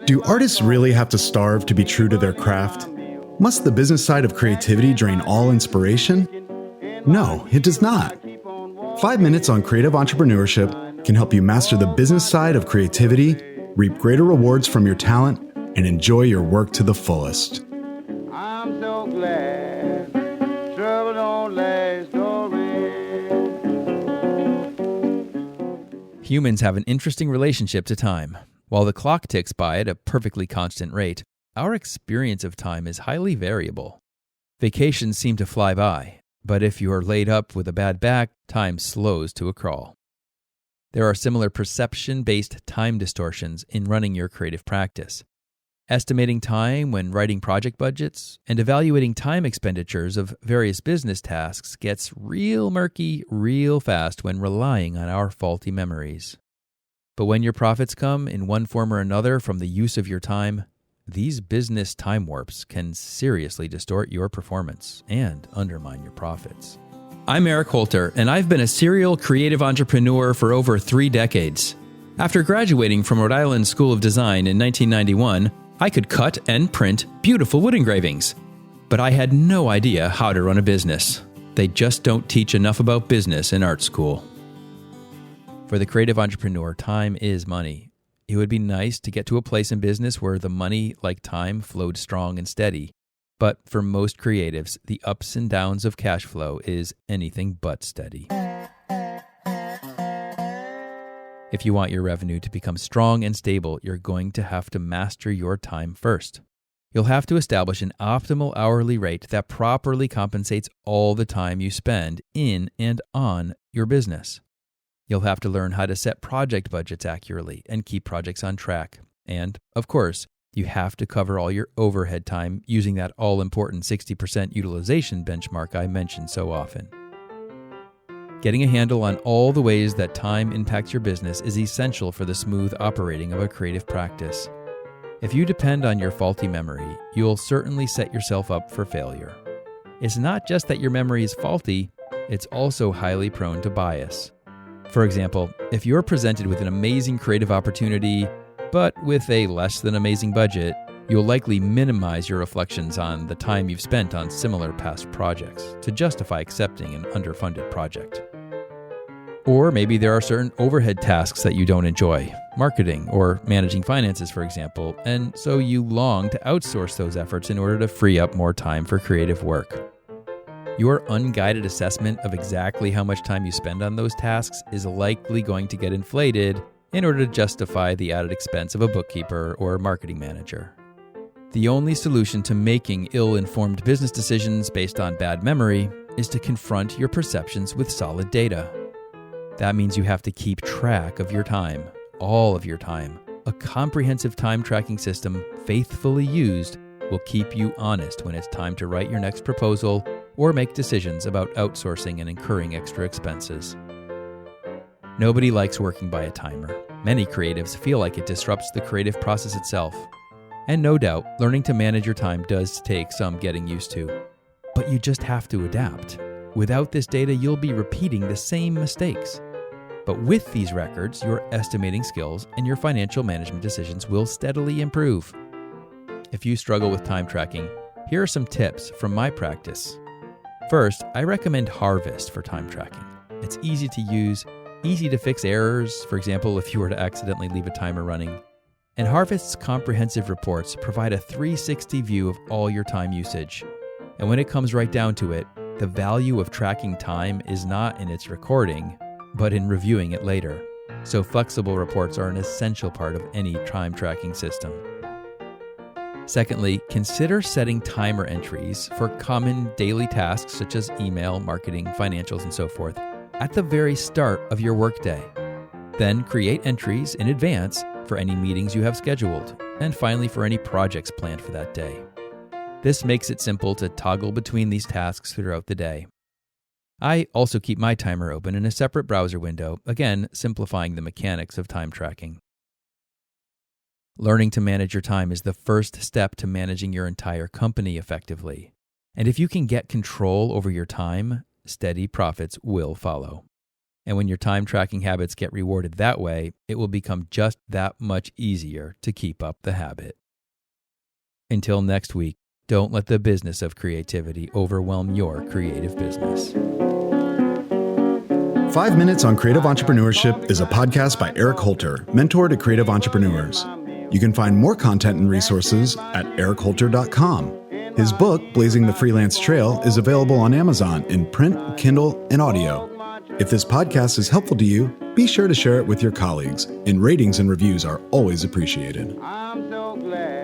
Do artists really have to starve to be true to their craft? Must the business side of creativity drain all inspiration? No, it does not. 5 minutes on creative entrepreneurship can help you master the business side of creativity, reap greater rewards from your talent, and enjoy your work to the fullest. I'm so glad trouble don't last always. Humans have an interesting relationship to time. While the clock ticks by at a perfectly constant rate, our experience of time is highly variable. Vacations seem to fly by, but if you're laid up with a bad back, time slows to a crawl. There are similar perception-based time distortions in running your creative practice. Estimating time when writing project budgets and evaluating time expenditures of various business tasks gets real murky real fast when relying on our faulty memories. But when your profits come in one form or another from the use of your time, these business time warps can seriously distort your performance and undermine your profits. I'm Eric Holter, and I've been a serial creative entrepreneur for over 3 decades. After graduating from Rhode Island School of Design in 1991, I could cut and print beautiful wood engravings. But I had no idea how to run a business. They just don't teach enough about business in art school. For the creative entrepreneur, time is money. It would be nice to get to a place in business where the money, like time, flowed strong and steady. But for most creatives, the ups and downs of cash flow is anything but steady. If you want your revenue to become strong and stable, you're going to have to master your time first. You'll have to establish an optimal hourly rate that properly compensates all the time you spend in and on your business. You'll have to learn how to set project budgets accurately and keep projects on track. And, of course, you have to cover all your overhead time using that all-important 60% utilization benchmark I mentioned so often. Getting a handle on all the ways that time impacts your business is essential for the smooth operating of a creative practice. If you depend on your faulty memory, you'll certainly set yourself up for failure. It's not just that your memory is faulty, it's also highly prone to bias. For example, if you're presented with an amazing creative opportunity, but with a less than amazing budget, you'll likely minimize your reflections on the time you've spent on similar past projects to justify accepting an underfunded project. Or maybe there are certain overhead tasks that you don't enjoy, marketing or managing finances, for example, and so you long to outsource those efforts in order to free up more time for creative work. Your unguided assessment of exactly how much time you spend on those tasks is likely going to get inflated in order to justify the added expense of a bookkeeper or marketing manager. The only solution to making ill-informed business decisions based on bad memory is to confront your perceptions with solid data. That means you have to keep track of your time, all of your time. A comprehensive time tracking system faithfully used will keep you honest when it's time to write your next proposal or make decisions about outsourcing and incurring extra expenses. Nobody likes working by a timer. Many creatives feel like it disrupts the creative process itself. And no doubt, learning to manage your time does take some getting used to. But you just have to adapt. Without this data, you'll be repeating the same mistakes. But with these records, your estimating skills and your financial management decisions will steadily improve. If you struggle with time tracking, here are some tips from my practice. First, I recommend Harvest for time tracking. It's easy to use, easy to fix errors, for example, if you were to accidentally leave a timer running. And Harvest's comprehensive reports provide a 360 view of all your time usage. And when it comes right down to it, the value of tracking time is not in its recording, but in reviewing it later. So flexible reports are an essential part of any time tracking system. Secondly, consider setting timer entries for common daily tasks such as email, marketing, financials, and so forth at the very start of your workday. Then create entries in advance for any meetings you have scheduled, and finally for any projects planned for that day. This makes it simple to toggle between these tasks throughout the day. I also keep my timer open in a separate browser window, again simplifying the mechanics of time tracking. Learning to manage your time is the first step to managing your entire company effectively. And if you can get control over your time, steady profits will follow. And when your time tracking habits get rewarded that way, it will become just that much easier to keep up the habit. Until next week, don't let the business of creativity overwhelm your creative business. 5 Minutes on Creative Entrepreneurship is a podcast by Eric Holter, mentor to creative entrepreneurs. You can find more content and resources at erichholter.com. His book, Blazing the Freelance Trail, is available on Amazon in print, Kindle, and audio. If this podcast is helpful to you, be sure to share it with your colleagues, and ratings and reviews are always appreciated. I'm so glad.